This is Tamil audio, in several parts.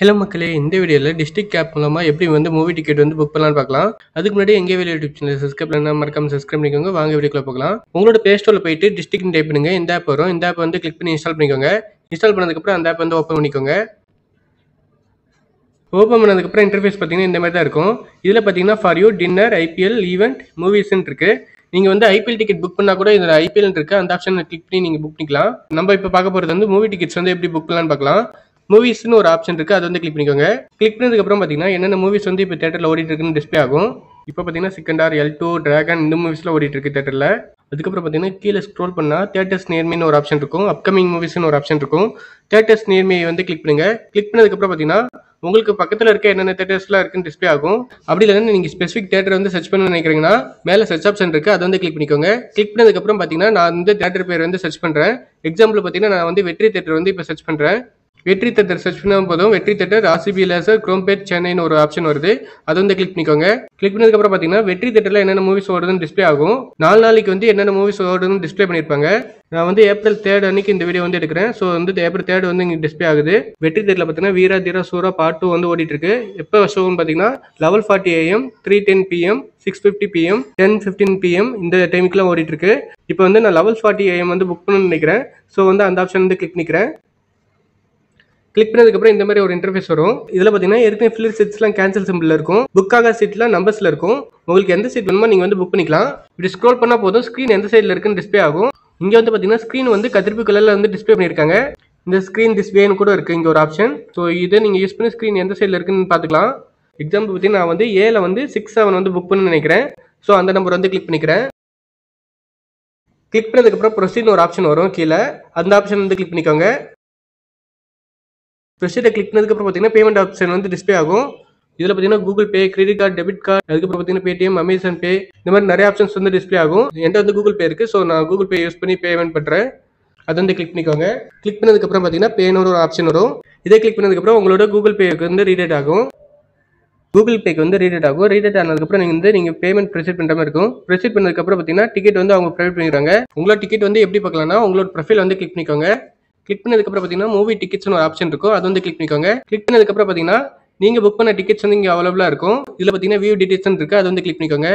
ஹலோ மக்களே, இந்த வீடியோவில் டிஸ்ட்ரிக்ட் கேப் மூலமாக எப்படி வந்து மூவி டிக்கெட் வந்து புக் பண்ணலான்னு பார்க்கலாம். அதுக்கு முன்னாடி எங்கள் வீடியோ யூடியூப் சேனல் சப்ஸ்கிரைப் பண்ணால் மறக்காம சப்ஸ்கிரைப் பண்ணிக்கோங்க. வாங்க வீடியோக்குள்ள போகலாம். உங்களோட ப்ளே ஸ்டோரில் போயிட்டு டிஸ்ட்ரிக்ட் டைப் பண்ணுங்க. இந்த ஆப் வரும். இந்த ஆப் வந்து கிளிக் பண்ணி இன்ஸ்டால் பண்ணிக்கோங்க. இன்ஸ்டால் பண்ணதுக்கப்புறம் அந்த ஆப் வந்து ஓப்பன் பண்ணிக்கோங்க. ஓப்பன் பண்ணதுக்கப்புறம் இன்டர்ஃபேஸ் பார்த்தீங்கன்னா இந்த மாதிரி தான் இருக்கும். இதில் பார்த்தீங்கன்னா for you dinner, IPL, event, மூவிஸ்ன்னு இருக்கு. நீங்கள் வந்து ஐபிஎல் டிக்கெட் புக் பண்ணால் கூட இதில் ஐபிஎல் இருக்கு. அந்த ஆப்ஷனை கிளிக் பண்ணி நீங்கள் புக் பண்ணிக்கலாம். நம்ம இப்போ பார்க்க போகிறது வந்து மூவி டிக்கெட்ஸ் வந்து எப்படி புக் பண்ணலான்னு பார்க்கலாம். மூவிஸ்னு ஒரு ஆப்ஷன் இருக்குது, அதை வந்து கிளிக் பண்ணிக்கோங்க. கிளிக் பண்ணதுக்கப்புறம் பார்த்தீங்கன்னா என்னென்ன மூவிஸ் வந்து இப்போ தேட்டரில் ஓடிட்டு இருக்குன்னு டிஸ்பிளே ஆகும். இப்போ பார்த்தீங்கன்னா சிக்கண்டார், L2, டிராகன் இந்த மூவிஸ்லாம் ஓடிட்டு இருக்கு தேட்டரில். அதுக்கப்புறம் பார்த்தீங்கன்னா கீழே ஸ்க்ரோல் பண்ணால் தியேட்டர்ஸ் நியர்மின்னு ஒரு ஆப்ஷன் இருக்கும். அப்கமிங் மூவிஸ்னு ஒரு ஆப்ஷன் இருக்கும். தியேட்டர்ஸ் நியர்மியை வந்து கிளிக் பண்ணுங்க. கிளிக் பண்ணதுக்கப்புறம் பார்த்தீங்கன்னா உங்களுக்கு பக்கத்தில் இருக்க என்னென்ன தேட்டர்ஸ்லாம் இருக்குன்னு டிஸ்பிளே ஆகும். அப்படி இல்லைன்னா நீங்கள் ஸ்பெசிஃபிக் தேட்டர் வந்து சர்ச் பண்ண நினைக்கிறீங்கன்னா மேலே சர்ச் ஆப்ஷன் இருக்குது, அதை வந்து கிளிக் பண்ணிக்கோங்க. கிளிக் பண்ணதுக்கப்புறம் பார்த்தீங்கன்னா நான் வந்து தேட்டர் பேர் வந்து சர்ச் பண்ணுறேன். எக்ஸாம்பிள் பார்த்தீங்கன்னா நான் வந்து வெற்றி தேட்டர் வந்து இப்போ சர்ச் பண்ணுறேன். வெற்றி தேட்டர் சர்ச் பண்ணால் போதும். வெற்றி தேட்டர் RCB லேசர் குரோம்பேட் சென்னைன்னு ஒரு ஆப்ஷன் வருது, அதை வந்து கிளிக் பண்ணிக்கோங்க. கிளிக் பண்ணதுக்கப்புறம் பார்த்தீங்கன்னா வெற்றி தேட்டரில் என்னென்ன மூவிஸ் ஓடுதுன்னு டிஸ்பிளே ஆகும். 4 நாளைக்கு வந்து என்னென்ன மூவிஸ் ஓடுதுன்னு டிஸ்பிளே பண்ணியிருப்பாங்க. நான் வந்து ஏப்ரல் 3 அன்னைக்கு இந்த வீடியோ வந்து எடுக்கிறேன். ஸோ வந்து ஏப்ரல் 3 வந்து இங்கே டிஸ்பிளே ஆகுது. வெற்றி தேட்டரில் பார்த்தீங்கன்னா வீரா தீரா சூரா பார்ட் 2 வந்து ஓடிட்டு இருக்கு. எப்போ ஷோன்னு பார்த்தீங்கன்னா 11:40 AM, 3:10 PM, 6:50 PM, 10:15 PM இந்த டைமுக்குலாம் ஓடிட்டு இருக்கு. இப்போ வந்து நான் 11:40 AM வந்து புக் பண்ணணும்னு நினைக்கிறேன். ஸோ வந்து அந்த ஆப்ஷன் வந்து கிளிக் பண்ணிக்கிறேன். கிளிக் பண்ணதுக்கப்புறம் இந்த மாதிரி ஒரு இன்டர்ஃபேஸ் வரும். இதில் பார்த்தீங்கன்னா ஏற்கனவே ஃபில்லர் சீட்ஸ்லாம் கேன்சல் சிம்பிள் இருக்கும். புக் ஆகாத சீட்லாம் நம்பர்ஸில் இருக்கும். உங்களுக்கு எந்த சீட் வேணுமோ நீங்கள் வந்து புக் பண்ணிக்கலாம். இப்படி ஸ்க்ரோல் பண்ணால் போதும் ஸ்க்ரீன் எந்த சைடில் இருக்குன்னு டிஸ்பிளே ஆகும். இங்கே வந்து பார்த்தீங்கன்னா ஸ்க்ரீன் வந்து கத்திரிப்பு கலரில் வந்து டிஸ்பிளே பண்ணியிருக்காங்க. இந்த ஸ்க்ரீன் டிஸ்பிளேன்னு கூட இருக்குது இங்கே ஒரு ஆப்ஷன். ஸோ இதை நீங்கள் யூஸ் பண்ணி ஸ்க்ரீன் எந்த சைடில் இருக்குன்னு பார்த்துக்கலாம். எக்ஸாம்பிள் பார்த்தீங்கன்னா நான் வந்து ஏல வந்து 6-7 வந்து புக் பண்ணணும்னு நினைக்கிறேன். ஸோ அந்த நம்பர் வந்து கிளிக் பண்ணிக்கிறேன். கிளிக் பண்ணதுக்கப்புறம் ப்ரொசீட்னு ஒரு ஆப்ஷன் வரும் கீழே. அந்த ஆப்ஷன் வந்து கிளிக் பண்ணிக்கோங்க. ப்ரொசீடை கிளிக் பண்ணதுக்கப்புறம் பார்த்தீங்கன்னா பேமெண்ட் ஆப்ஷன் வந்து டிஸ்பிளே ஆகும். இதில் பார்த்தீங்கன்னா Google Pay, credit card, debit card, அதுக்கப்புறம் பார்த்தீங்கன்னா பேடிஎம், அமேசான் பே இந்த மாதிரி நிறைய ஆப்ஷன்ஸ் வந்து டிஸ்பிளே ஆகும். என்கிட்ட வந்து கூகுள் பே இருக்குது. ஸோ நான் கூகுள் பே யூஸ் பண்ணி பேமெண்ட் பண்ணுறேன். அதை வந்து கிளிக் பண்ணிக்கோங்க. கிளிக் பண்ணதுக்கப்புறம் பார்த்தீங்கன்னா பேன்னு ஒரு ஆப்ஷன் வரும். இதை கிளிக் பண்ணதுக்கப்புறம் உங்களோட கூகுள் பேக்கு வந்து ரீடேட் ஆகும். கூகுள் பேக்கு வந்து ரீடேட் ஆகும். ரீடேட் ஆனதுக்கப்புறம் நீங்கள் பேமெண்ட் ப்ரொசீட் பண்ணுற மாதிரி இருக்கும். ப்ரொசீட் பண்ணதுக்கப்புறம் பார்த்தீங்கன்னா டிக்கெட் வந்து அவங்க ப்ரொவைட் பண்ணிடுறாங்க. உங்களோட டிக்கெட் வந்து எப்படி பார்க்கலாம்னா உங்களோட ப்ரொஃபைல் வந்து கிளிக் பண்ணிக்கோங்க. கிளிக் பண்ணதுக்கப்புறம் பார்த்தீங்கன்னா மூவி டிக்கெட்ஸ்னு ஒரு ஆப்ஷன் இருக்கும், அது வந்து கிளிக் பண்ணிக்கோங்க. கிளிக் பண்ணதுக்கப்புறம் பார்த்தீங்கன்னா நீங்கள் புக் பண்ண டிக்கெட்ஸ் வந்து இங்கே அவைலபிளாக இருக்கும். இதில் பார்த்தீங்கன்னா வியூ டீடைல்ஸ் இருக்குது, அது வந்து கிளிக் பண்ணிக்கோங்க.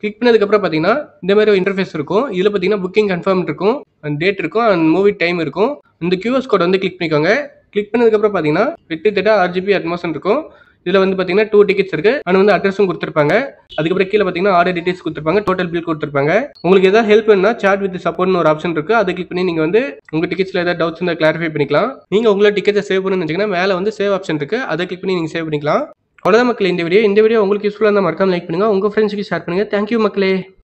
கிளிக் பண்ணதுக்கப்புறம் பார்த்தீங்கன்னா இந்த மாதிரி ஒரு இன்டர்ஃபேஸ் இருக்கும். இதில் பார்த்தீங்கன்னா புக்கிங் கன்ஃபார்ம் இருக்கும், அண்ட் டேட் இருக்கும், அண்ட் மூவி டைம் இருக்கும். இந்த QS கோட் வந்து கிளிக் பண்ணிக்கோங்க. கிளிக் பண்ணதுக்கப்புறம் பார்த்தீங்கன்னா வெற்றி தேட்டர் RGB அட்மாசன் இருக்கும். இதில் வந்து பார்த்தீங்கன்னா 2 டிக்கெட்ஸ் இருக்கு, அண்ட் வந்து அட்ரஸும் கொடுத்துருப்பாங்க. அதுக்கப்புறம் கீழே பார்த்தீங்கன்னா ஆர்டர் டீடைல்ஸ் கொடுத்துருப்பாங்க, டோட்டல் பில் கொடுத்துருப்பாங்க. உங்களுக்கு ஏதாவது ஹெல்ப் வேணும்னா சாட் வித் சப்போர்ட்னு ஒரு ஆப்ஷன் இருக்கு, அதை கிளிக் பண்ணி நீங்கள் வந்து உங்கள் டிக்கெட்ஸில் ஏதாவது டவுட்ஸ் இருந்தால் கிளாரிஃபை பண்ணிக்கலாம். நீங்கள் உங்களோட டிக்கெட்டை சேவ் பண்ணணும்னு நினச்சிங்கன்னா மேலே வந்து சேவ் ஆப்ஷன் இருக்கு, அதை கிளிக் பண்ணி நீங்கள் சேவ் பண்ணிக்கலாம். அவ்வளோதான் மக்களே இந்த வீடியோ. இந்த வீடியோ உங்களுக்கு யூஸ்ஃபுல்லாக இருந்தால் மறக்காம லைக் பண்ணுங்கள், உங்கள் ஃப்ரெண்ட்ஸுக்கு ஷேர் பண்ணுங்கள். தேங்க்யூ மக்களே.